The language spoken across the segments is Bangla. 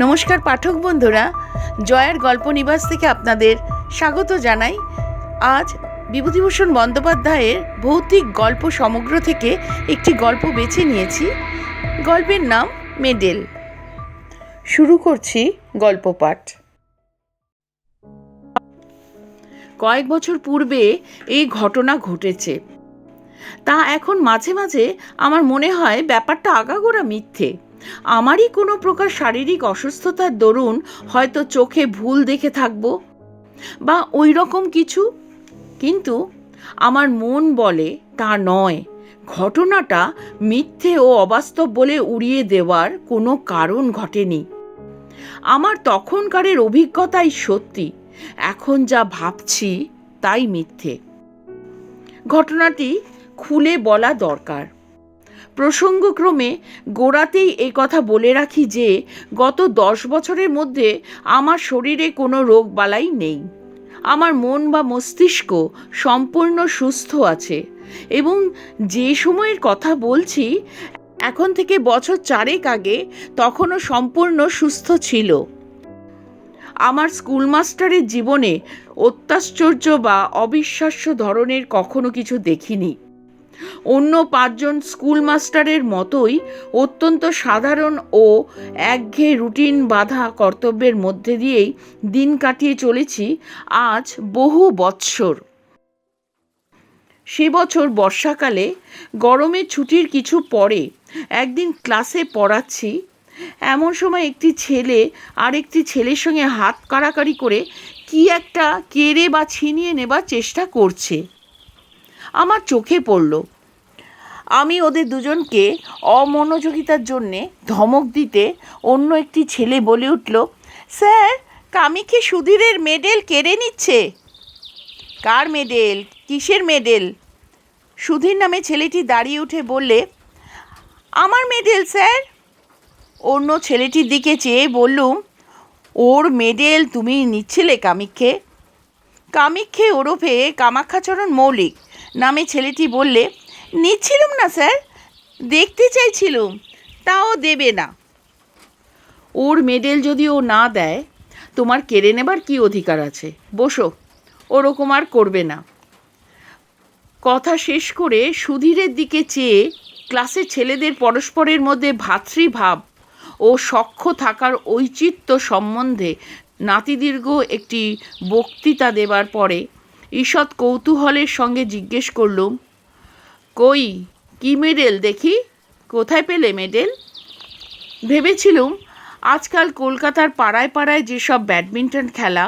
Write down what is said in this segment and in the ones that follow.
নমস্কার পাঠক বন্ধুরা, জয়ার গল্প নিবাস থেকে আপনাদের স্বাগত জানাই। আজ বিভূতিভূষণ বন্দ্যোপাধ্যায়ের ভৌতিক গল্প সমগ্র থেকে একটি গল্প বেছে নিয়েছি। গল্পের নাম মেডেল। শুরু করছি গল্প পাঠ। কয়েক বছর পূর্বে এই ঘটনা ঘটেছে। তা এখন মাঝে মাঝে আমার মনে হয় ব্যাপারটা আগাগোড়া মিথ্যে। আমারই কোনো প্রকার শারীরিক অসুস্থতার দরুন হয়তো চোখে ভুল দেখে থাকবো বা ওই রকম কিছু, কিন্তু আমার মন বলে তা নয়। ঘটনাটা মিথ্যে ও অবাস্তব বলে উড়িয়ে দেওয়ার কোনো কারণ ঘটেনি। আমার তখনকারের অভিজ্ঞতাই সত্যি, এখন যা ভাবছি তাই মিথ্যে। ঘটনাটি খুলে বলা দরকার। প্রসঙ্গক্রমে গোড়াতেই এই কথা বলে রাখি যে গত 10 বছরের মধ্যে আমার শরীরে কোনো রোগ বালাই নেই। আমার মন বা মস্তিষ্ক সম্পূর্ণ সুস্থ আছে এবং যে সময়ের কথা বলছি এখন থেকে বছর 4 আগে তখনও সম্পূর্ণ সুস্থ ছিল। আমার স্কুল মাস্টারের জীবনে অত্যাশ্চর্য বা অবিশ্বাস্য ধরনের কখনো কিছু দেখিনি। অন্য 5 জন স্কুল মাস্টারের মতোই অত্যন্ত সাধারণ ও একঘেয়ে রুটিন বাঁধা কর্তব্যের মধ্যে দিয়েই দিন কাটিয়ে চলেছি আজ বহু বৎসর। সে বছর বর্ষাকালে গরমের ছুটির কিছু পরে একদিন ক্লাসে পড়াচ্ছি, এমন সময় একটি ছেলে আরেকটি ছেলের সঙ্গে হাত কাড়াকাড়ি করে কি একটা কেড়ে বা ছিনিয়ে নেবার চেষ্টা করছে। আমার চোখে পড়ল। আমি ওদের দুজনকে অমনোযোগিতার জন্যে ধমক দিতে অন্য একটি ছেলে বলে উঠল, স্যার, কামিকে সুধীরের মেডেল কেড়ে নিচ্ছে। কার মেডেল? কিসের মেডেল? সুধীর নামে ছেলেটি দাঁড়িয়ে উঠে বললে, আমার মেডেল স্যার। অন্য ছেলেটির দিকে চেয়ে বললুম, ওর মেডেল তুমি নিচ্ছিলে কামিক্ষে? কামিক্ষে ওরফে কামাক্ষাচরণ মৌলিক নামে ছেলেটি বললে, নিচ্ছিলুম না স্যার, দেখতে চাইছিলুম, তাও দেবে না। ওর মেডেল যদি ও না দেয় তোমার কেড়ে নেবার কি অধিকার আছে? বসো, ওরকম আর করবে না। কথা শেষ করে সুধীরের দিকে চেয়ে ক্লাসের ছেলেদের পরস্পরের মধ্যে ভ্রাতৃভাব ও সখ্য থাকার ঔচিত্য সম্বন্ধে নাতিদীর্ঘ একটি বক্তৃতা দেবার পরে ঈষৎ কৌতূহলের সঙ্গে জিজ্ঞেস করলুম, কই, কি মেডেল দেখি? কোথায় পেলে মেডেল? ভেবেছিলুম আজকাল কলকাতার পাড়ায় পাড়ায় যেসব ব্যাডমিন্টন খেলা,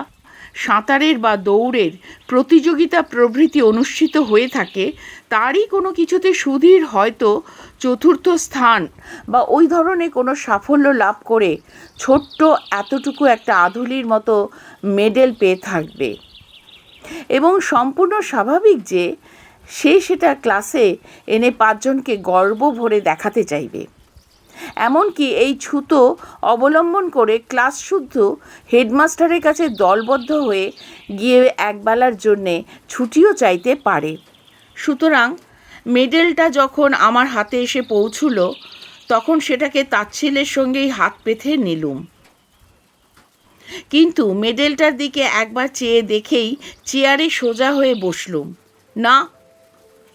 সাঁতারের বা দৌড়ের প্রতিযোগিতা প্রভৃতি অনুষ্ঠিত হয়ে থাকে তারই কোনো কিছুতে সুধীর হয়তো 4র্থ স্থান বা ওই ধরনের কোনো সাফল্য লাভ করে ছোট্ট এতটুকু একটা আধুলির মতো মেডেল পেয়ে থাকবে এবং সম্পূর্ণ স্বাভাবিক যে সে সেটা ক্লাসে এনে 5 জনকে গর্ব ভরে দেখাতে চাইবে। এমনকি এই ছুতো অবলম্বন করে ক্লাস শুদ্ধ হেডমাস্টারের কাছে দলবদ্ধ হয়ে গিয়ে একবেলার জন্যে ছুটিও চাইতে পারে। সুতরাং মেডেলটা যখন আমার হাতে এসে পৌঁছল তখন সেটাকে তাচ্ছিল্যের সঙ্গেই হাত পেতে নিলুম। কিন্তু মেডেলটার দিকে একবার চেয়ে দেখেই চেয়ারে সোজা হয়ে বসলুম। না,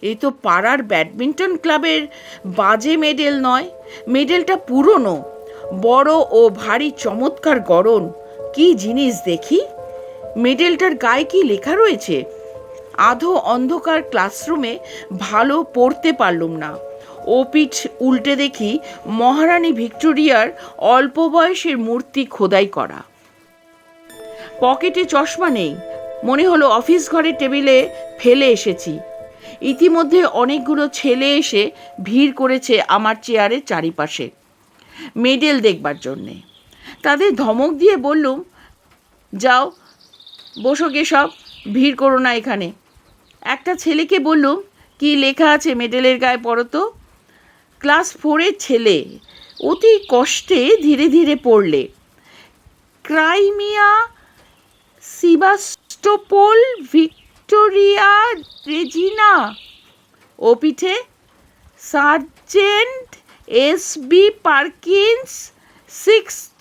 এই তো পাড়ার ব্যাডমিন্টন ক্লাবের বাজে মেডেল নয়, মেডেলটা পুরনো, বড় ও ভারী চমৎকার গড়ন। কি জিনিস দেখি, মেডেলটার গায়ে কি লেখা রয়েছে? আধো অন্ধকার ক্লাসরুমে ভালো পড়তে পারলুম না। ও পিঠ উল্টে দেখি মহারানী ভিক্টোরিয়ার অল্প বয়সের মূর্তি খোদাই করা। পকেটে চশমা নেই, মনে হলো অফিস ঘরের টেবিলে ফেলে এসেছি। ইতিমধ্যে অনেকগুলো ছেলে এসে ভিড় করেছে আমার চেয়ারের চারিপাশে মেডেল দেখবার জন্যে। তাদের ধমক দিয়ে বললুম, যাও বসো গে, সব ভিড় করো না এখানে। একটা ছেলেকে বললুম, কি লেখা আছে মেডেলের গায়ে পড়ো তো। ক্লাস 4-এর ছেলে অতি কষ্টে ধীরে ধীরে পড়লে, ক্রাইমিয়া সিভাস্টোপোল ভিক্টোরিয়া রেজিনা। ও পিঠে sergeant S.B. Perkins 6th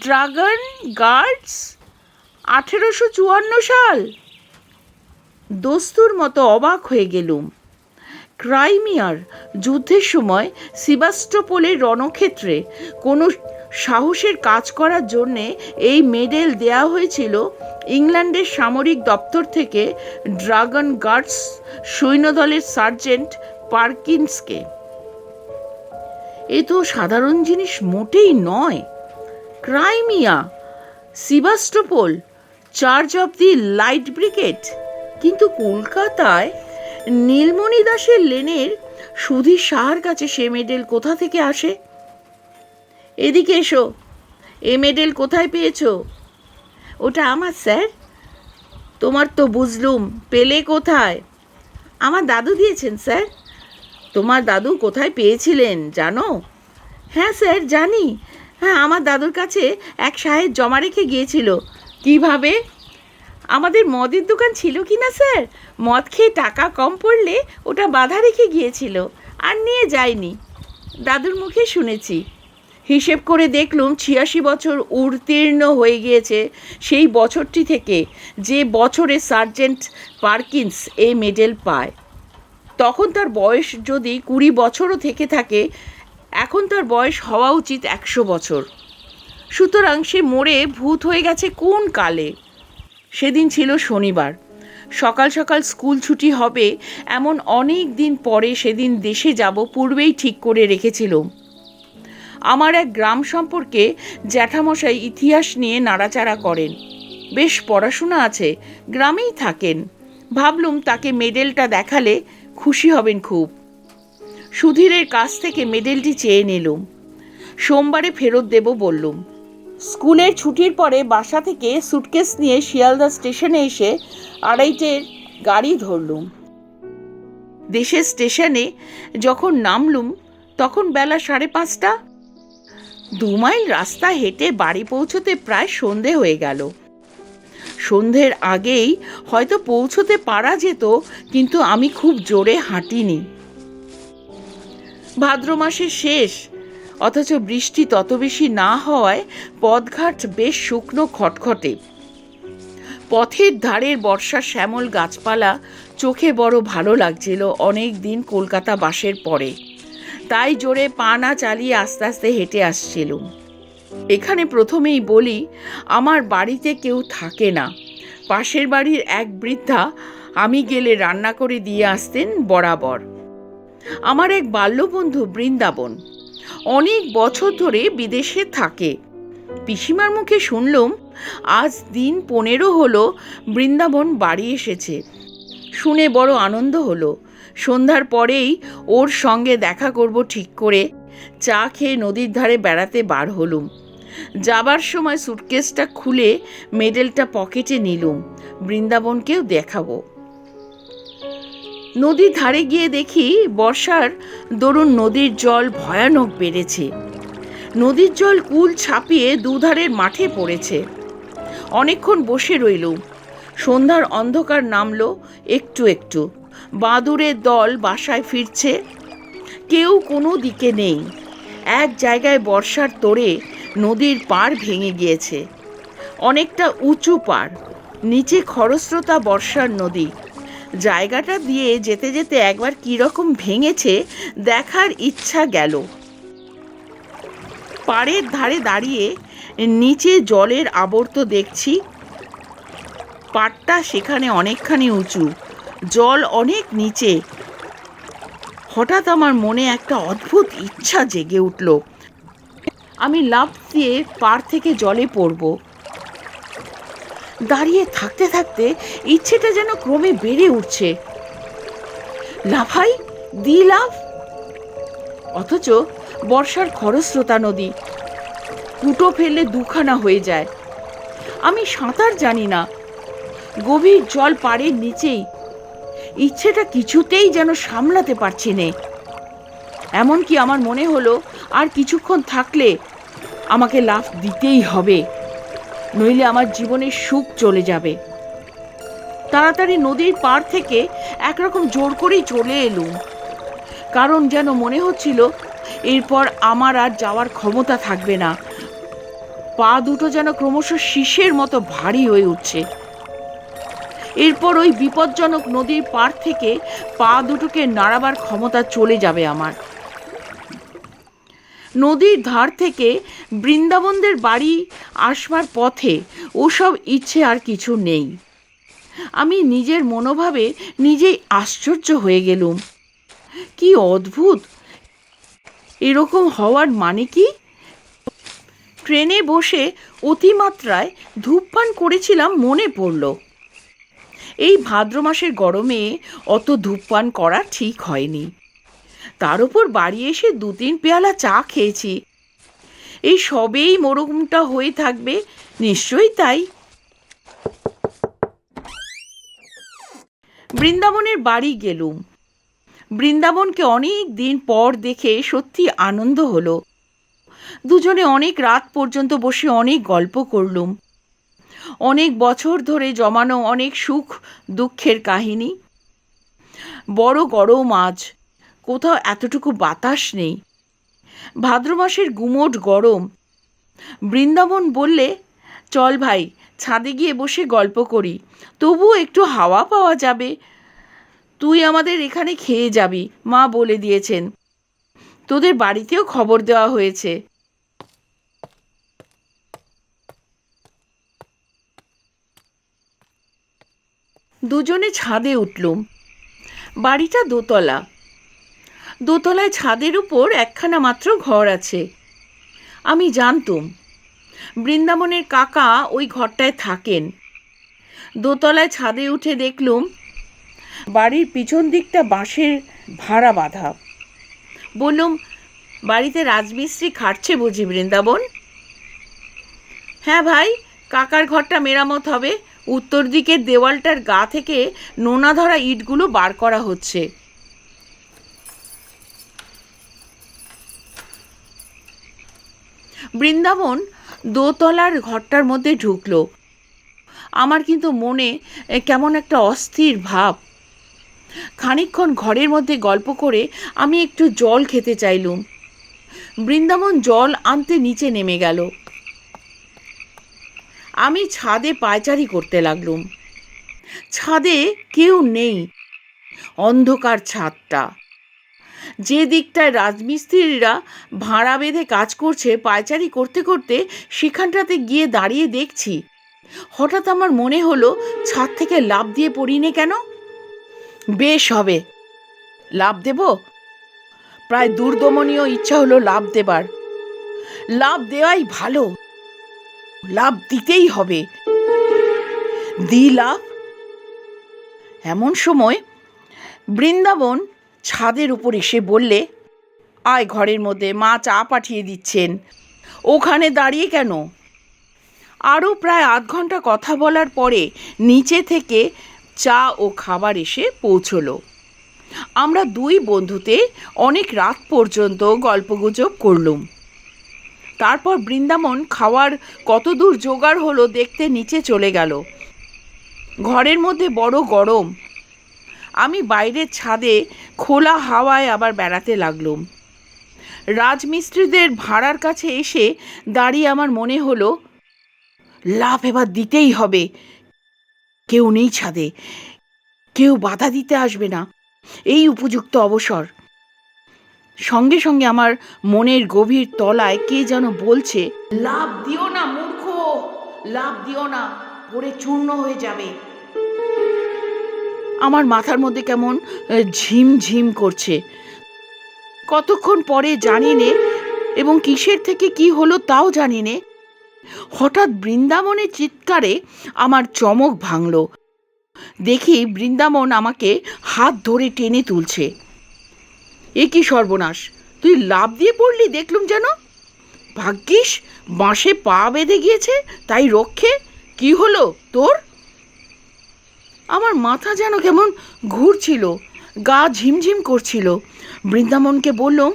dragon guards, 1854 সাল। দস্তুর মতো অবাক হয়ে গেলুম। ক্রাইমিয়ার যুদ্ধের সময় সেভাস্টোপোলের রণক্ষেত্রে কোনো সাহসের কাজ করার জন্যে এই মেডেল দেয়া হয়েছিল ইংল্যান্ডের সামরিক দপ্তর থেকে ড্রাগন গার্ডস সৈন্যদলের সার্জেন্ট পার্কিন্সকে। এ তো সাধারণ জিনিস মোটেই নয়। Crimea, Sevastopol, charge of the light brigade. কিন্তু কলকাতায় নীলমণি দাসের লেনের সুধীর সাহার কাছে সে মেডেল কোথা থেকে আসে? এদিকে এসো, এ মেডেল কোথায় পেয়েছো? ওটা আমার স্যার। তোমার তো বুঝলুম, পেলে কোথায়? আমার দাদু দিয়েছেন স্যার। তোমার দাদু কোথায় পেয়েছিলেন জানো? হ্যাঁ স্যার জানি। হ্যাঁ, আমার দাদুর কাছে এক সাহেব জমা রেখে গিয়েছিল। কিভাবে? আমাদের মদের দোকান ছিল কি না স্যার, মদ খেয়ে টাকা কম পড়লে ওটা বাঁধা রেখে গিয়েছিল, আর নিয়ে যায়নি। দাদুর মুখে শুনেছি। হিসেব করে দেখলুম 86 বছর উত্তীর্ণ হয়ে গিয়েছে সেই বছরটি থেকে, যে বছরে সার্জেন্ট পার্কিন্স এই মেডেল পায়। তখন তার বয়স যদি 20 বছরও থেকে থাকে, এখন তার বয়স হওয়া উচিত 100 বছর। সুতরাং সে মরে ভূত হয়ে গেছে কোন কালে। সেদিন ছিল শনিবার। সকাল সকাল স্কুল ছুটি হবে এমন অনেক দিন পরে সেদিন দেশে যাব পূর্বেই ঠিক করে রেখেছিলাম। আমার এক গ্রাম সম্পর্কে জ্যাঠামশাই ইতিহাস নিয়ে নাড়াচাড়া করেন, বেশ পড়াশোনা আছে, গ্রামেই থাকেন। ভাবলুম তাকে মেডেলটা দেখালে খুশি হবেন খুব। সুধীরের কাছ থেকে মেডেলটি চেয়ে নিলুম। সোমবারে ফেরত দেব বললুম। স্কুলের ছুটির পরে বাসা থেকে সুটকেস নিয়ে শিয়ালদা স্টেশনে এসে 2:30 গাড়ি ধরলুম। দেশের স্টেশনে যখন নামলুম তখন বেলা 5:30। 2 মাইল রাস্তা হেঁটে বাড়ি পৌঁছতে প্রায় সন্ধে হয়ে গেল। সন্ধ্যের আগেই হয়তো পৌঁছতে পারা যেত, কিন্তু আমি খুব জোরে হাঁটিনি। ভাদ্র মাসের শেষ, অথচ বৃষ্টি তত বেশি না হওয়ায় পথঘাট বেশ শুকনো খটখটে। পথের ধারের বর্ষার শ্যামল গাছপালা চোখে বড় ভালো লাগছিল অনেক দিন কলকাতা বাসের পরে। তাই জোরে পা না চালিয়ে আস্তে আস্তে হেঁটে আসছিলুম। এখানে প্রথমেই বলি, আমার বাড়িতে কেউ থাকে না। পাশের বাড়ির এক বৃদ্ধা আমি গেলে রান্না করে দিয়ে আসতেন বরাবর। আমার এক বাল্যবন্ধু বৃন্দাবন অনেক বছর ধরে বিদেশে থাকে। পিসিমার মুখে শুনলুম আজ দিন 15 হলো বৃন্দাবন বাড়ি এসেছে। শুনে বড় আনন্দ হলো। সন্ধ্যার পরেই ওর সঙ্গে দেখা করব ঠিক করে চা খেয়ে নদীর ধারে বেড়াতে বার হলুম। যাবার সময় সুটকেসটা খুলে মেডেলটা পকেটে নিলুম, বৃন্দাবনকেও দেখাবো। নদীর ধারে গিয়ে দেখি বর্ষার দরুন নদীর জল ভয়ানক বেড়েছে। নদীর জল কুল ছাপিয়ে দুধারের মাঠে পড়েছে। অনেকক্ষণ বসে রইলুম। সন্ধ্যার অন্ধকার নামলো একটু একটু। বাদুড়ের দল বাসায় ফিরছে। কেউ কোনো দিকে নেই। এক জায়গায় বর্ষার তোড়ে নদীর পাড় ভেঙে গিয়েছে। অনেকটা উঁচু পাড়, নিচে খরস্রোতা বর্ষার নদী। জায়গাটা দিয়ে যেতে যেতে একবার কীরকম ভেঙেছে দেখার ইচ্ছা গেল। পাড়ের ধারে দাঁড়িয়ে নিচে জলের আবর্ত দেখছি। পাড়টা সেখানে অনেকখানি উঁচু, জল অনেক নিচে। হঠাৎ আমার মনে একটা অদ্ভুত ইচ্ছা জেগে উঠল। আমি লাফ দিয়ে পাড় থেকে জলে পড়ব। দাঁড়িয়ে থাকতে থাকতে ইচ্ছেটা যেন ক্রমে বেড়ে উঠছে। লাফাই, লাফ। অথচ বর্ষার খরস্রোতা নদী, কুটো ফেললে দুখানা হয়ে যায়। আমি সাঁতার জানি না, গভীর জল পাড়ের নিচেই। ইচ্ছেটা কিছুতেই যেন সামলাতে পারছি নে। এমনকি আমার মনে হলো আর কিছুক্ষণ থাকলে আমাকে লাফ দিতেই হবে, নইলে আমার জীবনের সুখ চলে যাবে। তাড়াতাড়ি নদীর পাড় থেকে একরকম জোর করেই চলে এলুম, কারণ যেন মনে হচ্ছিল এরপর আমার আর যাওয়ার ক্ষমতা থাকবে না। পা দুটো যেন ক্রমশ শীষের মতো ভারী হয়ে উঠছে। এরপর ওই বিপজ্জনক নদীর পাড় থেকে পা দুটোকে নাড়াবার ক্ষমতা চলে যাবে আমার। নদীর ধার থেকে বৃন্দাবনদের বাড়ি আসবার পথে ওসব ইচ্ছে আর কিছু নেই। আমি নিজের মনোভাবে নিজেই আশ্চর্য হয়ে গেলুম। কি অদ্ভুত! এরকম হওয়ার মানে কি? ট্রেনে বসে অতিমাত্রায় ধূমপান করেছিলাম মনে পড়ল। এই ভাদ্র মাসের গরমে অত ধূমপান করা ঠিক হয়নি। তার উপর বাড়ি এসে 2-3 পেয়ালা চা খেয়েছি। এই সবেই মরমটা হয়ে থাকবে, নিশ্চয়ই তাই। বৃন্দাবনের বাড়ি গেলুম। বৃন্দাবনকে অনেক দিন পর দেখে সত্যি আনন্দ হলো। দুজনে অনেক রাত পর্যন্ত বসে অনেক গল্প করলুম। অনেক বছর ধরে জমানো অনেক সুখ দুঃখের কাহিনী। বড় গরম আজ, কোথাও এতটুকু বাতাস নেই। ভাদ্র মাসের গুমোট গরম। বৃন্দাবন বললে, চল ভাই, ছাদে গিয়ে বসে গল্প করি, তবুও একটু হাওয়া পাওয়া যাবে। তুই আমাদের এখানে খেয়ে যাবি, মা বলে দিয়েছেন। তোদের বাড়িতেও খবর দেওয়া হয়েছে। দুজনে ছাদে উঠলুম। বাড়িটা দোতলা। দোতলায় ছাদের উপর একখানা মাত্র ঘর আছে। আমি জানতুম বৃন্দাবনের কাকা ওই ঘরটায় থাকেন। দোতলায় ছাদে উঠে দেখলুম বাড়ির পিছন দিকটা বাঁশের ভাড়া বাঁধা। বললুম, বাড়িতে রাজমিস্ত্রি খাটছে বুঝি বৃন্দাবন? হ্যাঁ ভাই, কাকার ঘরটা মেরামত হবে। উত্তর দিকের দেওয়ালটার গা থেকে নোনা ধরা ইটগুলো বার করা হচ্ছে। বৃন্দাবন দোতলার ঘরটার মধ্যে ঢুকলো। আমার কিন্তু মনে কেমন একটা অস্থির ভাব। খানিকক্ষণ ঘরের মধ্যে গল্প করে আমি একটু জল খেতে চাইলুম। বৃন্দাবন জল আনতে নিচে নেমে গেল। আমি ছাদে পায়চারি করতে লাগলুম। ছাদে কেউ নেই, অন্ধকার ছাদটা। যে দিকটায় রাজমিস্ত্রিরা ভাড়া বেঁধে কাজ করছে, পায়চারি করতে করতে সেখানটাতে গিয়ে দাঁড়িয়ে দেখছি। হঠাৎ আমার মনে হলো, ছাদ থেকে লাফ দিয়ে পড়িনে কেন? বেশ হবে, লাফ দেব। প্রায় দুর্দমনীয় ইচ্ছা হলো লাফ দেবার। লাফ দেওয়াই ভালো, লাফ দিতেই হবে। লাফ। এমন সময় বৃন্দাবন ছাদের উপর এসে বললে, আয় ঘরের মধ্যে, মা চা পাঠিয়ে দিচ্ছেন। ওখানে দাঁড়িয়ে কেন? আরও প্রায় আধ ঘন্টা কথা বলার পরে নিচে থেকে চা ও খাবার এসে পৌঁছলো। আমরা 2 বন্ধুতে অনেক রাত পর্যন্ত গল্পগুজব করলুম। তারপর বৃন্দাবন খাওয়ার কতদূর জোগাড় হলো দেখতে নিচে চলে গেল। ঘরের মধ্যে বড় গরম। আমি বাইরের ছাদে খোলা হাওয়ায় আবার বেড়াতে লাগলুম। রাজমিস্ত্রিদের ভাড়ার কাছে এসে দাঁড়িয়ে আমার মনে হলো, লাফ এবার দিতেই হবে। কেউ নেই ছাদে, কেউ বাধা দিতে আসবে না, এই উপযুক্ত অবসর। সঙ্গে সঙ্গে আমার মনের গভীর তলায় কে যেন বলছে, লাফ দিও না মূর্খ, লাফ দিও না, পড়ে চূর্ণ হয়ে যাবে। আমার মাথার মধ্যে কেমন ঝিমঝিম করছে। কতক্ষণ পরে জানি নে, এবং কিসের থেকে কি হলো তাও জানি নে, হঠাৎ বৃন্দাবনের চিৎকারে আমার চমক ভাঙল। দেখি বৃন্দাবন আমাকে হাত ধরে টেনে তুলছে। এ কি সর্বনাশ, তুই লাফ দিয়ে পড়লি দেখলুম যেন। ভাগ্যিস বাঁশে পা বেঁধে গিয়েছে, তাই রক্ষে। কি হলো তোর? আমার মাথা যেন কেমন ঘুরছিল, গা ঝিমঝিম করছিল। বৃন্দাবনকে বললাম,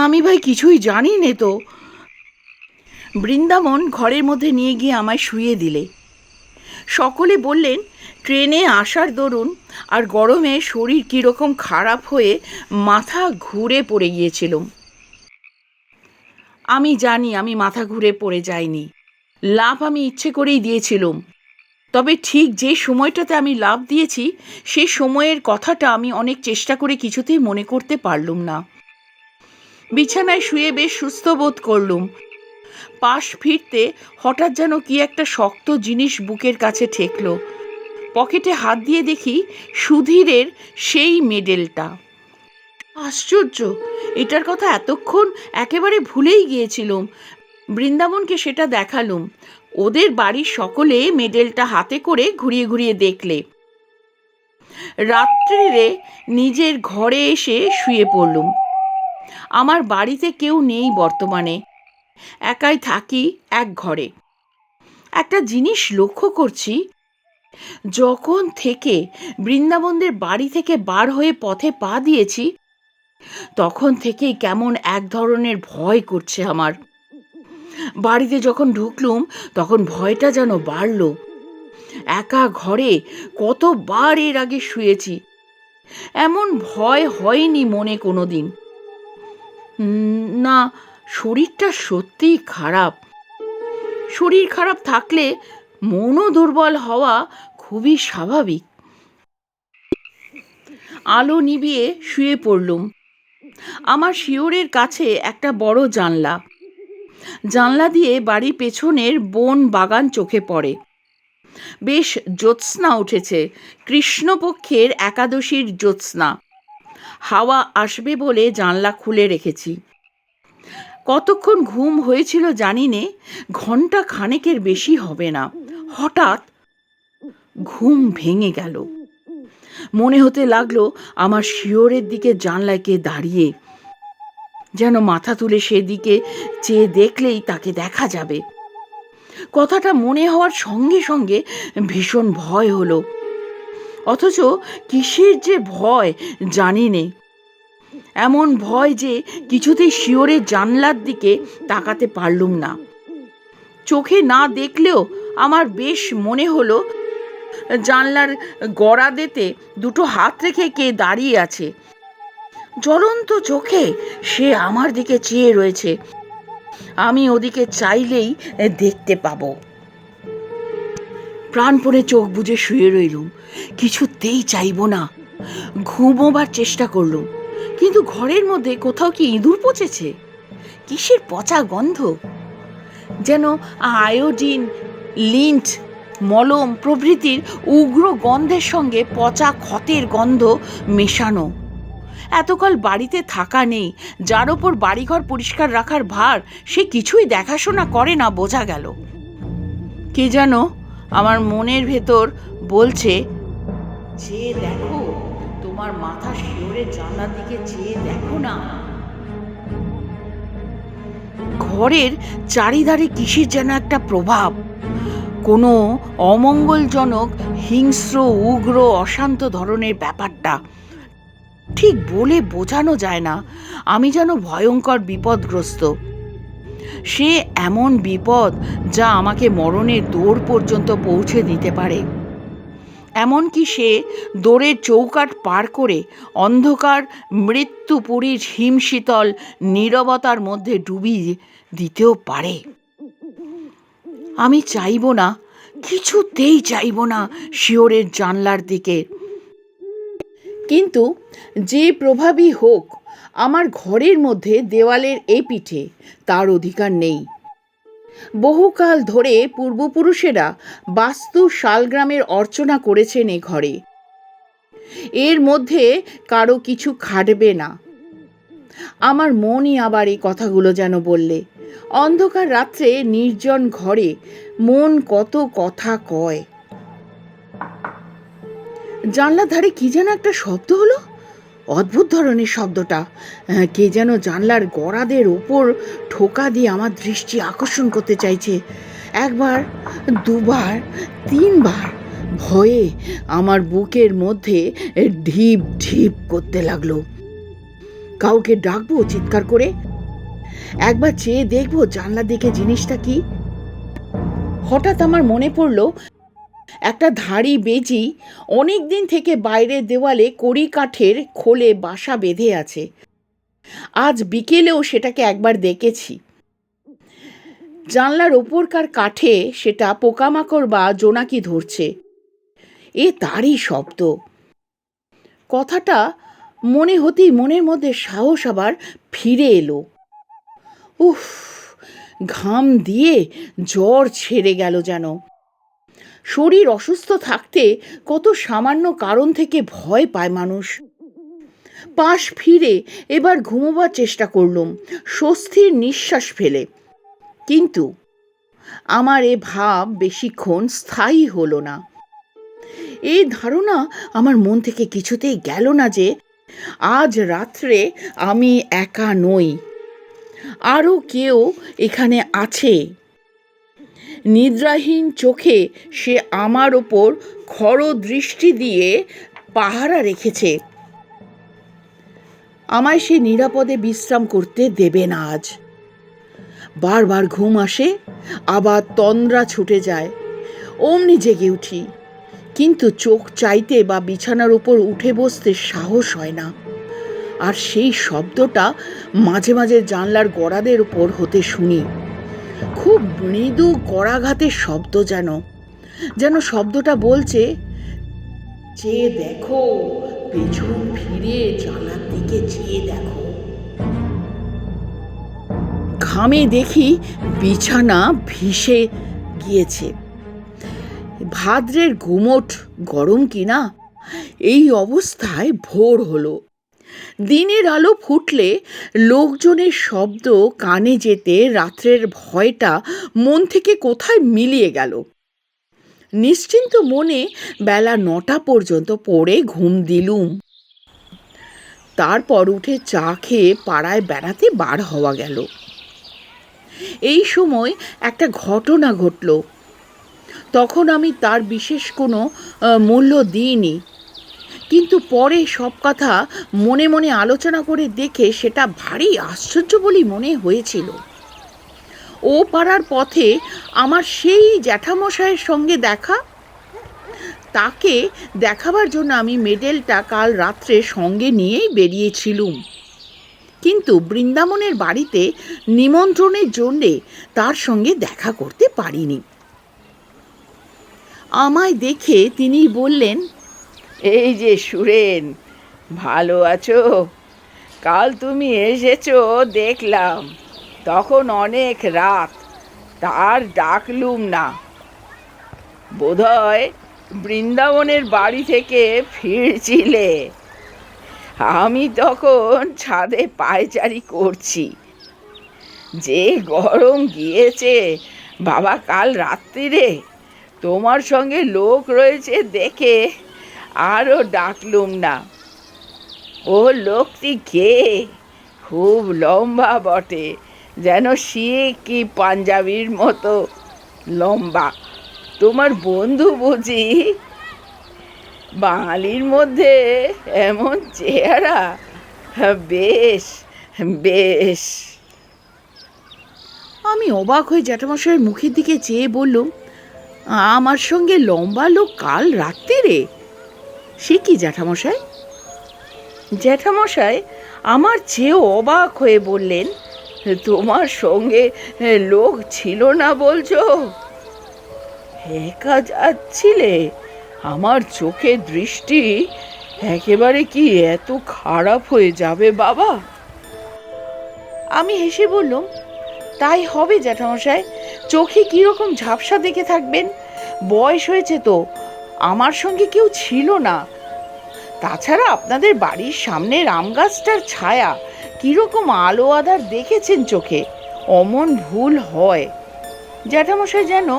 আমি ভাই কিছুই জানি নে তো। বৃন্দাবন ঘরের মধ্যে নিয়ে গিয়ে আমায় শুইয়ে দিলে। সকলে বললেন, ট্রেনে আসার দরুন আর গরমে শরীর কীরকম খারাপ হয়ে মাথা ঘুরে পড়ে গিয়েছিলাম। আমি জানি আমি মাথা ঘুরে পড়ে যাইনি, লাফ আমি ইচ্ছে করেই দিয়েছিলাম। তবে ঠিক যে সময়টাতে আমি লাফ দিয়েছি সে সময়ের কথাটা আমি অনেক চেষ্টা করে কিছুতেই মনে করতে পারলুম না। বিছানায় শুয়ে বেশ সুস্থ বোধ করলুম। পাশ ফিরতে হঠাৎ যেন কি একটা শক্ত জিনিস বুকের কাছে ঠেকল। পকেটে হাত দিয়ে দেখি সুধীরের সেই মেডেলটা। আশ্চর্য, এটার কথা এতক্ষণ একেবারে ভুলেই গিয়েছিলুম। বৃন্দাবনকে সেটা দেখালুম। ওদের বাড়ির সকলে মেডেলটা হাতে করে ঘুরিয়ে ঘুরিয়ে দেখলে। রাত্রিরে নিজের ঘরে এসে শুয়ে পড়লুম। আমার বাড়িতে কেউ নেই বর্তমানে, একাই থাকি এক ঘরে। একটা জিনিস লক্ষ্য করছি, যখন থেকে বৃন্দাবনদের বাড়ি থেকে বার হয়ে পথে পা দিয়েছি তখন থেকেই কেমন এক ধরনের ভয় করছে আমার। বাড়িতে যখন ঢুকলুম তখন ভয়টা যেন বাড়ল। একা ঘরে কতবার এর আগে শুয়েছি, এমন ভয় হয়নি মনে কোনোদিন। না, শরীরটা সত্যিই খারাপ। শরীর খারাপ থাকলে মনও দুর্বল হওয়া খুবই স্বাভাবিক। আলো নিভিয়ে শুয়ে পড়লুম। আমার শিয়রের কাছে একটা বড় জানলা। জানলা দিয়ে বাড়ির পেছনের বন বাগান চোখে পড়ে। বেশ জ্যোৎস্না উঠেছে, কৃষ্ণপক্ষের একাদশীর জ্যোৎস্না। হাওয়া আসবে বলে জানলা খুলে রেখেছি। কতক্ষণ ঘুম হয়েছিল জানি নে, ঘন্টা খানেকের বেশি হবে না। হঠাৎ ঘুম ভেঙে গেল। মনে হতে লাগলো আমার শিয়রের দিকে জানলায় কে দাঁড়িয়ে, যেন মাথা তুলে সেদিকে চেয়ে দেখলেই তাকে দেখা যাবে। কথাটা মনে হওয়ার সঙ্গে সঙ্গে ভীষণ ভয় হলো। অথচ কিসের যে ভয় জানি নে। এমন ভয় যে কিছুতেই শিয়রের জানলার দিকে তাকাতে পারলুম না। চোখে না দেখলেও আমার বেশ মনে হলো জানলার গড়াদেতে দুটো হাত রেখে কে দাঁড়িয়ে আছে। জ্বলন্ত চোখে সে আমার দিকে চেয়ে রয়েছে। আমি ওদিকে চাইলেই দেখতে পাবো। প্রাণপণে চোখ বুজে শুয়ে রইলুম। কিছুতেই চাইব না। ঘুমোবার চেষ্টা করলুম, কিন্তু ঘরের মধ্যে কোথাও কি ইঁদুর পচেছে? কিসের পচা গন্ধ, যেন আয়োডিন, লিন্ট, মলম প্রভৃতির উগ্র গন্ধের সঙ্গে পচা ক্ষতের গন্ধ মেশানো। এতকাল বাড়িতে থাকা নেই, যার ওপর বাড়িঘর পরিষ্কার রাখার ভার, সে কিছুই দেখাশোনা করে না বোঝা গেল। কে যেন আমার মনের ভেতর বলছে, চেয়ে দেখো, তোমার মাথা শিয়রের জানলার দিকে চেয়ে দেখো না। ঘরের চারিধারে কিসের যেন একটা প্রভাব, কোনো অমঙ্গলজনক, হিংস্র, উগ্র, অশান্ত ধরনের ব্যাপারটা। ঠিক বলে বোঝানো যায় না। আমি যেন ভয়ঙ্কর বিপদগ্রস্ত। সে এমন বিপদ যা আমাকে মরণের দৌড় পর্যন্ত পৌঁছে দিতে পারে। এমনকি সে দৌড়ের চৌকাঠ পার করে অন্ধকার মৃত্যুপুরীর হিমশীতল নীরবতার মধ্যে ডুবিয়ে দিতেও পারে। আমি চাইব না, কিছুতেই চাইব না শিয়রের জানলার দিকে। কিন্তু যে প্রভাবই হোক, আমার ঘরের মধ্যে দেওয়ালের এই পিঠে তার অধিকার নেই। বহুকাল ধরে পূর্বপুরুষেরা বাস্তু শালগ্রামের অর্চনা করেছেন এ ঘরে। এর মধ্যে কারো কিছু খাটবে না। আমার মনই আবার এই কথাগুলো যেন বললে। অন্ধকার রাত্রে নির্জন ঘরে মন কত কথা কয়। জানলার ধারে কি যেন একটা শব্দ হলো, অদ্ভুত ধরনের শব্দটা। কে যেন জানলার গড়াদের ওপর ঠোকা দিয়ে আমার দৃষ্টি আকর্ষণ করতে চাইছে। একবার, দুবার, তিনবার ভয়ে আমার বুকের মধ্যে ঢিপ ঢিপ করতে লাগলো। কাউকে ডাকবো চিৎকার করে? একবার চেয়ে দেখবো জানলা দিকে জিনিসটা কি? হঠাৎ আমার মনে পড়লো একটা ধাড়ি বেজি অনেক দিন থেকে বাইরের দেওয়ালে কড়ি কাঠের খোলে বাসা বেঁধে আছে। আজ বিকেলেও সেটাকে একবার দেখেছি। জানলার ওপরকার কাঠে সেটা পোকামাকড় বা জোনাকি ধরছে, এ তারই শব্দ। কথাটা মনে হতেই মনের মধ্যে সাহস আবার ফিরে এলো। উফ, ঘাম দিয়ে জ্বর ছেড়ে গেল যেন। শরীর অসুস্থ থাকতে কত সামান্য কারণ থেকে ভয় পায় মানুষ। পাশ ফিরে এবার ঘুমোবার চেষ্টা করলুম স্বস্তির নিঃশ্বাস ফেলে। কিন্তু আমার এ ভাব বেশিক্ষণ স্থায়ী হলো না। এই ধারণা আমার মন থেকে কিছুতেই গেল না যে আজ রাত্রে আমি একা নই, আরও কেউ এখানে আছে। নিদ্রাহীন চোখে সে আমার ওপর খড় দৃষ্টি দিয়ে পাহারা রেখেছে। আমায় সে নিরাপদে বিশ্রাম করতে দেবে না আজ। বারবার ঘুম আসে, আবার তন্দ্রা ছুটে যায়, অমনি জেগে উঠি। কিন্তু চোখ চাইতে বা বিছানার উপর উঠে বসতে সাহস হয় না। আর সেই শব্দটা মাঝে মাঝে জানলার গড়াদের উপর হতে শুনি। খুব মৃদু করাঘাতের শব্দ, যেন শব্দটা বলছে, চেয়ে দেখো, পেছন ফিরে জানলার দিকে চেয়ে দেখো। ঘামে দেখি বিছানা ভিসে গিয়েছে। ভাদ্রের গুমোট গরম কিনা, এই অবস্থায় ভোর হলো। দিনের আলো ফুটলে লোকজনের শব্দ কানে যেতে রাত্রের ভয়টা মন থেকে কোথায় মিলিয়ে গেল। নিশ্চিন্ত মনে বেলা 9টা পর্যন্ত পড়ে ঘুম দিলুম। তারপর উঠে চা খেয়ে পাড়ায় বেড়াতে বার হওয়া গেল। এই সময় একটা ঘটনা ঘটল। তখন আমি তার বিশেষ কোনো মূল্য দিইনি, কিন্তু পরে সব কথা মনে মনে আলোচনা করে দেখে সেটা ভারী আশ্চর্য বলেই মনে হয়েছিল। ও পাড়ার পথে আমার সেই জ্যাঠামশাইয়ের সঙ্গে দেখা। তাকে দেখাবার জন্য আমি মেডেলটা কাল রাত্রে সঙ্গে নিয়েই বেরিয়েছিলুম, কিন্তু বৃন্দাবনের বাড়িতে নিমন্ত্রণের জন্যে তার সঙ্গে দেখা করতে পারিনি। আমায় দেখে তিনি বললেন, এই যে সুরেন, ভালো আছো? কাল তুমি এসেছো দেখলাম, তখন অনেক রাত, তার ডাকলুম না। বোধহয় বৃন্দাবনের বাড়ি থেকে ফিরছিলে। আমি তখন ছাদে পায়চারি করছি। যে গরম গিয়েছে বাবা কাল রাত্রিরে, তোমার সঙ্গে লোক রয়েছে দেখে আরও ডাকলুম না। ও লোকটি কে? খুব লম্বা বটে, যেন শিখ কি পাঞ্জাবির মতো লম্বা। তোমার বন্ধু বুঝি? বাঙালির মধ্যে এমন চেহারা, বেশ বেশ। আমি অবাক হয়ে জ্যাঠামশাইয়ের মুখের দিকে চেয়ে বললুম, আমার সঙ্গে লম্বা লোক কাল রাত্রিরে? সে কি জ্যাঠামশাই? জ্যাঠামশাই আমার চেয়েও অবাক হয়ে বললেন, তোমার সঙ্গে লোক ছিল না বলছো? একা যাচ্ছিলে? আমার চোখের দৃষ্টি একেবারে কি এত খারাপ হয়ে যাবে বাবা? আমি হেসে বললাম, তাই হবে জ্যাঠামশাই, চোখে কীরকম ঝাপসা দেখে থাকবেন? বয়স হয়েছে তো, আমার সঙ্গে কেউ ছিল না। তাছাড়া আপনাদের বাড়ির সামনের আম গাছটার ছায়া কীরকম আলো আধার দেখেছেন চোখে, অমন ভুল হয়। জ্যাঠামশাই যেন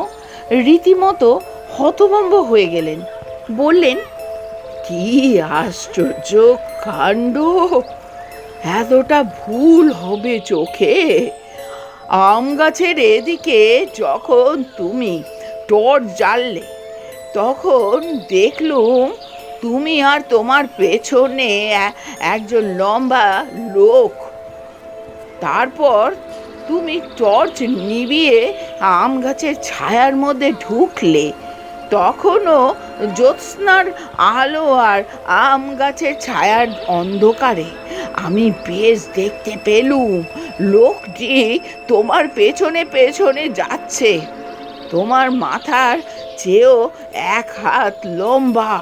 রীতিমতো হতভম্ব হয়ে গেলেন। বললেন, কি আশ্চর্য কাণ্ড! এতটা ভুল হবে চোখে? আম গাছের এদিকে যখন তুমি টর্চ জ্বাললে, তখন দেখলুম তুমি আর তোমার পেছনে একজন লম্বা লোক। তারপর তুমি টর্চ নিভিয়ে আম গাছের ছায়ার মধ্যে ঢুকলে, তখনও জ্যোৎস্নার আলো আর আম গাছের ছায়ার অন্ধকারে আমি বেশ দেখতে পেলুম লোকটি তোমার পেছনে পেছনে যাচ্ছে, তোমার মাথার চেয়েও 1 হাত লম্বা,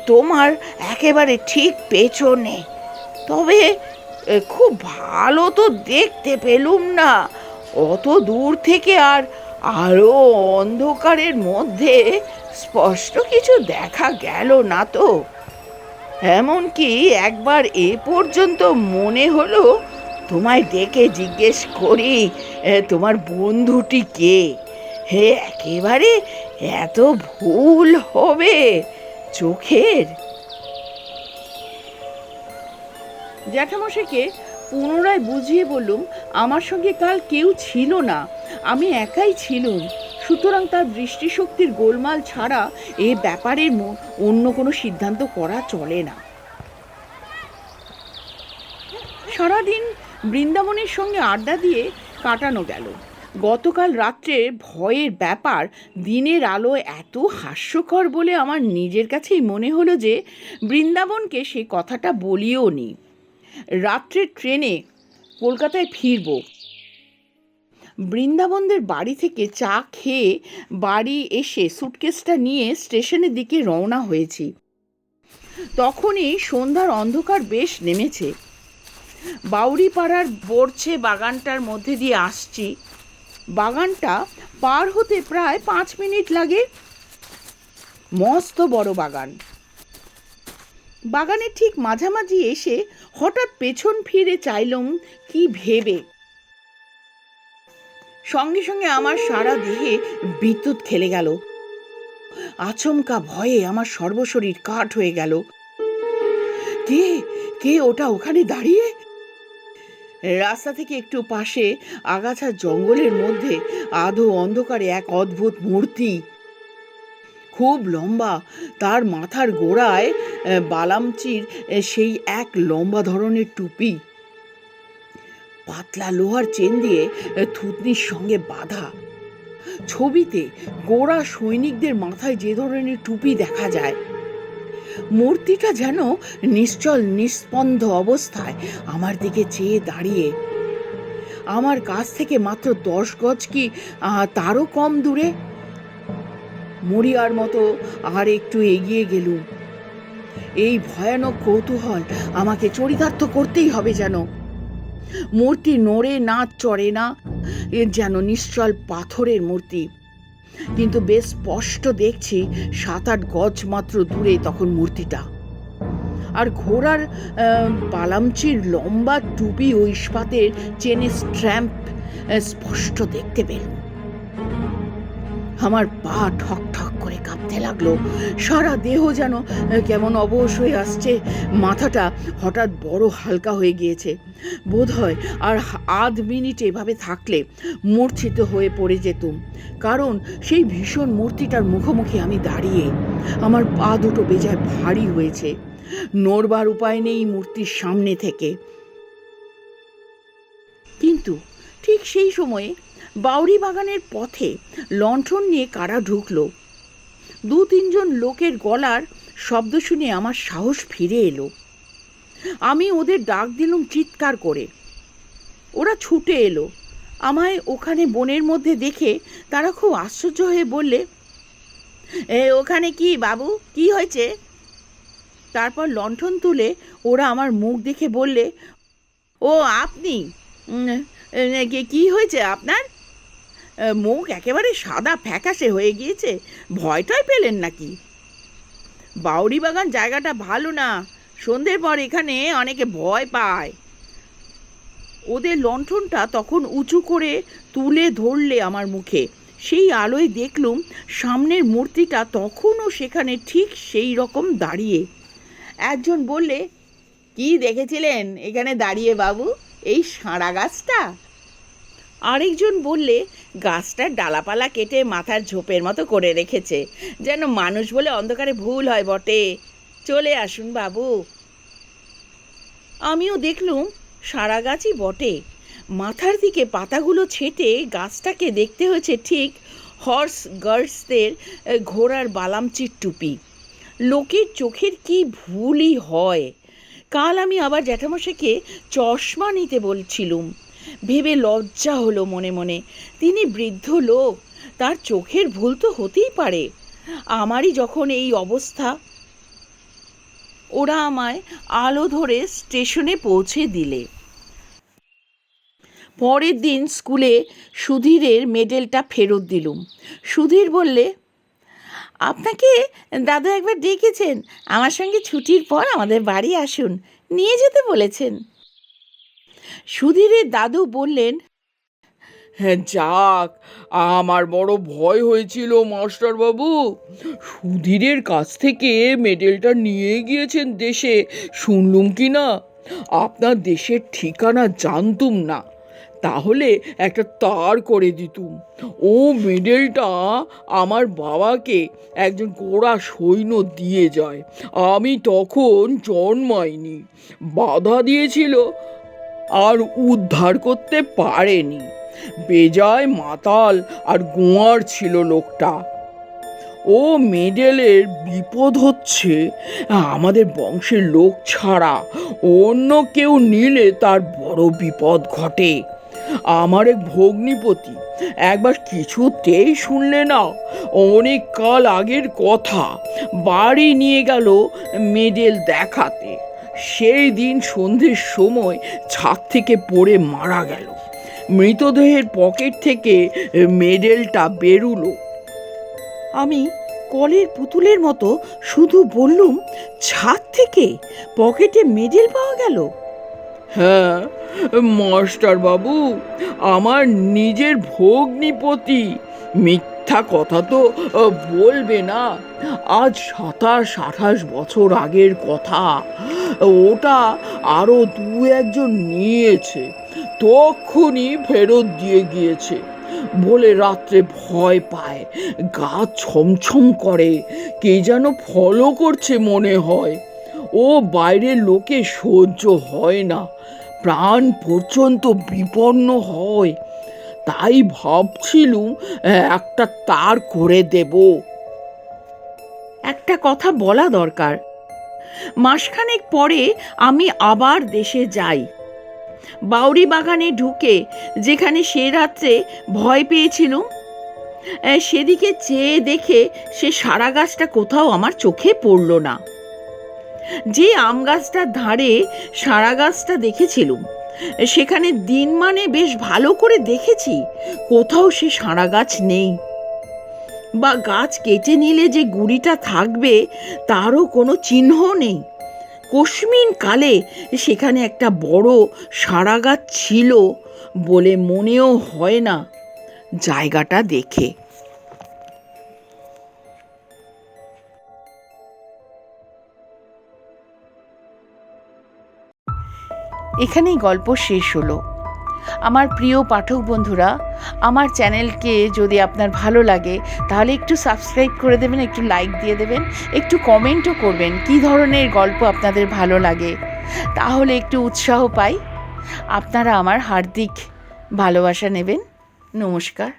তোমার একেবারে ঠিক পেছনে। তবে খুব ভালো তো দেখতে পেলুম না, অত দূর থেকে আর আরো অন্ধকারের মধ্যে স্পষ্ট কিছু দেখা গেল না তো। এমনকি একবার এ পর্যন্ত মনে হলো তোমায় ডেকে জিজ্ঞেস করি তোমার বন্ধুটি কে। হে, একেবারে এত ভুল হবে চোখের? জ্যাঠামশাইকে পুনরায় বুঝিয়ে বললুম আমার সঙ্গে কাল কেউ ছিল না, আমি একাই ছিলুম, সুতরাং তার দৃষ্টিশক্তির গোলমাল ছাড়া এ ব্যাপারে অন্য কোনো সিদ্ধান্ত করা চলে না। সারাদিন বৃন্দাবনের সঙ্গে আড্ডা দিয়ে কাটানো গেল। গতকাল রাত্রে ভয়ের ব্যাপার দিনের আলোয় এত হাস্যকর বলে আমার নিজের কাছেই মনে হলো যে বৃন্দাবনকে সে কথাটা বলিও নি। রাত্রের ট্রেনে কলকাতায় ফিরব। বৃন্দাবনদের বাড়ি থেকে চা খেয়ে বাড়ি এসে সুটকেসটা নিয়ে স্টেশনের দিকে রওনা হয়েছি। তখনই সন্ধ্যার অন্ধকার বেশ নেমেছে। বাউরিপাড়ার বরছে বাগানটার মধ্যে দিয়ে আসছি। বাগানটা পার হতে প্রায় 5 মিনিট লাগে। মস্ত বড় বাগান। বাগানের ঠিক মাঝামাঝি এসে হঠাৎ পেছন ফিরে চাইলাম কি ভেবে। সঙ্গে সঙ্গে আমার সারা দেহে বিদ্যুৎ খেলে গেল। আচমকা ভয়ে আমার সর্বশরীর কাঠ হয়ে গেল। কে কে ওটা ওখানে দাঁড়িয়ে? রাস্তা থেকে একটু পাশে আগাছার জঙ্গলের মধ্যে আধো অন্ধকারে এক অদ্ভুত মূর্তি, খুব লম্বা, তার মাথার গোড়ায় বালামচির সেই এক লম্বা ধরনের টুপি, পাতলা লোহার চেন দিয়ে থুতনির সঙ্গে বাঁধা। ছবিতে গোড়া সৈনিকদের মাথায় যে ধরনের টুপি দেখা যায়। মূর্তিটা যেন নিশ্চল নিস্পন্দ অবস্থায় আমার দিকে চেয়ে দাঁড়িয়ে। আমার কাছ থেকে মাত্র 10 গজ কি তারও কম দূরে। মরিয়ার মতো আর একটু এগিয়ে গেলুম। এই ভয়ানক কৌতূহল আমাকে চরিতার্থ করতেই হবে যেন। মূর্তি নড়ে না চড়ে না, এর যেন নিশ্চল পাথরের মূর্তি। কিন্তু বেশ স্পষ্ট দেখছি 7-8 গজ মাত্র দূরে তখন মূর্তিটা। আর ঘোড়ার বালামচির লম্বা টুপি ও ইস্পাতের চেনের স্ট্র্যাম্প স্পষ্ট দেখতে পেলাম। আমার পা ঠক ঠক করে কাঁপতে লাগলো, সারা দেহ যেন কেমন অবশ হয়ে আসছে। মাথাটা হঠাৎ বড় হালকা হয়ে গিয়েছে। বোধ হয় আর আধ মিনিট এভাবে থাকলে মূর্ছিত হয়ে পড়ে যেতুম, কারণ সেই ভীষণ মূর্তিটার মুখোমুখি আমি দাঁড়িয়ে। আমার পা দুটো বেজায় ভারী হয়েছে, নড়বার উপায় নেই মূর্তির সামনে থেকে। কিন্তু ঠিক সেই সময়ে বাউরি বাগানের পথে লণ্ঠন নিয়ে কারা ঢুকলো। 2-3 জন লোকের গলার শব্দ শুনে আমার সাহস ফিরে এলো। আমি ওদের ডাক দিলুম চিৎকার করে। ওরা ছুটে এলো। আমায় ওখানে বনের মধ্যে দেখে তারা খুব আশ্চর্য হয়ে বললে, ওখানে কি বাবু, কি হয়েছে? তারপর লণ্ঠন তুলে ওরা আমার মুখ দেখে বললে, ও আপনি, কি হয়েছে আপনার? মুখ একেবারে সাদা ফ্যাকাশে হয়ে গিয়েছে, ভয়টাই পেলেন নাকি? বাউরি বাগান জায়গাটা ভালো না, সন্ধ্যের পর এখানে অনেকে ভয় পায়। ওদের লণ্ঠনটা তখন উঁচু করে তুলে ধরলে আমার মুখে। সেই আলোয় দেখলুম সামনের মূর্তিটা তখনও সেখানে ঠিক সেই রকম দাঁড়িয়ে। একজন বললে, কি দেখেছিলেন এখানে দাঁড়িয়ে বাবু, এই সাঁড়া গাছটা? আরেকজন বললে, গাছটার ডালাপালা কেটে মাথার ঝোপের মতো করে রেখেছে, যেন মানুষ বলে অন্ধকারে ভুল হয় বটে, চলে আসুন বাবু। আমিও দেখলুম সারা গাছই বটে, মাথার দিকে পাতাগুলো ছেটে গাছটাকে দেখতে হয়েছে ঠিক হর্স গার্ডসদের ঘোড়ার বালামচির টুপি। লোকের চোখের কি ভুলই হয়। কাল আমি আবার জ্যাঠামশাইকে চশমা নিতে বলছিলুম, ভেবে লজ্জা হলো মনে মনে। তিনি বৃদ্ধ লোক, তার চোখের ভুল তো হতেই পারে। আমারই যখন এই অবস্থা। ওরা আমায় আলো ধরে স্টেশনে পৌঁছে দিলে। পরের দিন স্কুলে সুধীরের মেডেলটা ফেরত দিলুম। সুধীর বললে, আপনাকে দাদু একবার ডেকেছেন, আমার সঙ্গে ছুটির পর আমাদের বাড়ি আসুন, নিয়ে যেতে বলেছেন। সুধীরের দাদু বললেন, হ্যাঁ যাক, আমার বড় ভয় হয়েছিল মাস্টারবাবু। সুধীরের কাছ থেকে মেডেলটা নিয়ে গিয়েছেন দেশে, শুনলুম কি না। আপনার দেশের ঠিকানা জানতুম না, তাহলে একটা তার করে দিতুম। ও মেডেলটা আমার বাবাকে একজন গোড়া সৈন্য দিয়ে যায়। আমি তখন জন্মাইনি, বাধা দিয়েছিল আর উদ্ধার করতে পারেনি। বেজায় মাতাল আর গোয়ার ছিল লোকটা। ও মেডেলের বিপদ হচ্ছে আমাদের বংশের লোক ছাড়া অন্য কেউ নিলে তার বড় বিপদ ঘটে। আমার এক ভগ্নিপতি একবার কিছুতেই শুনলে না, অনেক কাল আগের কথা, বাড়ি নিয়ে গেল মেডেল দেখাতে। সেই দিন সন্ধ্যের সময় ছাদ থেকে পড়ে মারা গেল। মৃতদেহের পকেট থেকে মেডেলটা বেরুলো। আমি কলের পুতুলের মতো শুধু বললুম, ছাদ থেকে পকেটে মেডেল পাওয়া গেল? হ্যাঁ মাস্টার বাবু, আমার নিজের ভগ্নিপতি। মিথ্যা কথা তো বলবে না। আজ 27-28 বছর আগের কথা। ওটা আরো 2-1 জন নিয়েছে, তখনই ফেরত দিয়ে গিয়েছে। বলে রাত্রে ভয় পায়, গা ছমছম করে, কে যেন ফলো করছে মনে হয়। ও বাইরের লোকে সহ্য হয় না, প্রাণ পর্যন্ত বিপন্ন হয়। তাই ভাবছিলুম একটা তার করে দেব। একটা কথা বলা দরকার। মাসখানেক পরে আমি আবার দেশে যাই। বাউরি বাগানে ঢুকে যেখানে সে রাত্রে ভয় পেয়েছিলুম, সেদিকে চেয়ে দেখে সে সারা গাছটা কোথাও আমার চোখে পড়ল না। যে আম গাছটার ধারে সারা গাছটা দেখেছিলুম, সেখানে দিন মানে বেশ ভালো করে দেখেছি, কোথাও সে সারা গাছ নেই। বা গাছ কেটে নিলে যে গুড়িটা থাকবে তারও কোনো চিহ্ন নেই। কস্মিন কালে সেখানে একটা বড় সারা গাছ ছিল বলে মনেও হয় না জায়গাটা দেখে। এখানেই গল্প শেষ হলো। আমার প্রিয় পাঠক বন্ধুরা, আমার চ্যানেলকে যদি আপনার ভালো লাগে তাহলে একটু সাবস্ক্রাইব করে দেবেন, একটু লাইক দিয়ে দেবেন, একটু কমেন্টও করবেন কী ধরনের গল্প আপনাদের ভালো লাগে, তাহলে একটু উৎসাহ পাই। আপনারা আমার হার্দিক ভালোবাসা নেবেন। নমস্কার।